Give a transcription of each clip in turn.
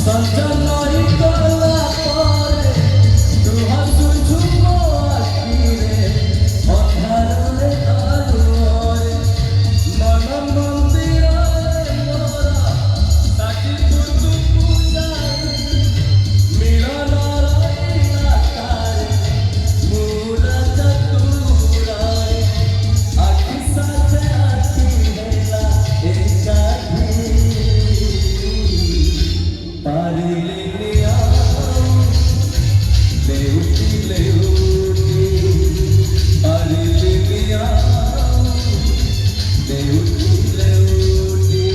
सजनाई कला पारे तू हसुझु आखिरे अन्धारे आलोरे मन मंदिरे मोरा साकी तू पूजाई मिलन रहिला तारे मूरा चतुराई आखि साथे आखि हेला एकाठी पारिलिया लेउटी लेउटी पारिलिया लेउटी लेउटी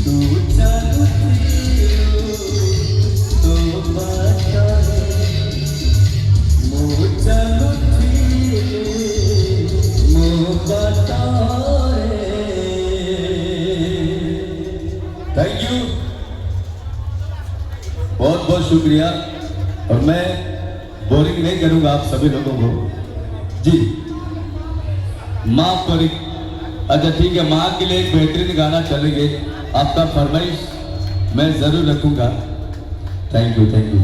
तू चलती तो बातारे मो चलती मो बातारे। थैंक यू, बहुत बहुत शुक्रिया। और मैं बोरिंग नहीं करूंगा आप सभी लोगों को जी, माफ करें। अच्छा ठीक है, माँ के लिए एक बेहतरीन गाना चलेंगे, आपका फरमाइश मैं जरूर रखूंगा। Thank you thank you.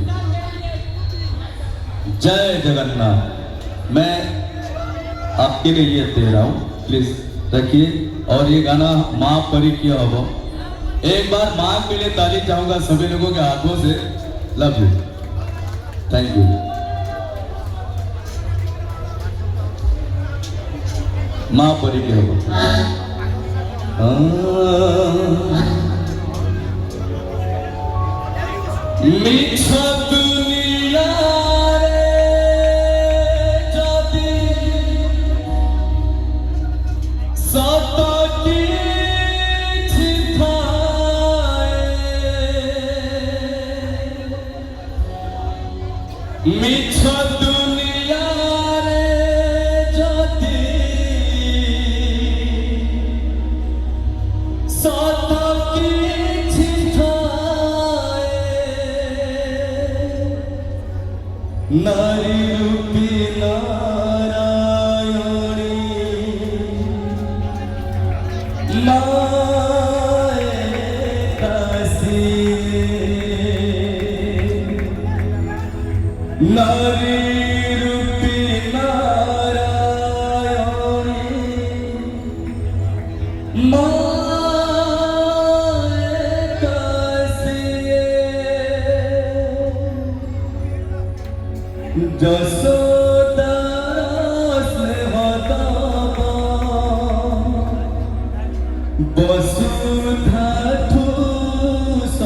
जय जगन्नाथ। मैं आपके लिए ये दे रहा हूँ, प्लीज रखिए। और ये गाना माफ करी किया होगा। एक बार माँ के लिए ताली चाहूंगा सभी लोगों के हाथों से। Love you, thank you. माँ परी के हो मिठा दुनिया मिठा दुनिया रे जति सत किछि थाए नारी रूपी नारायणी माए दासी नारी रूपी नारायणी माए दासी जसो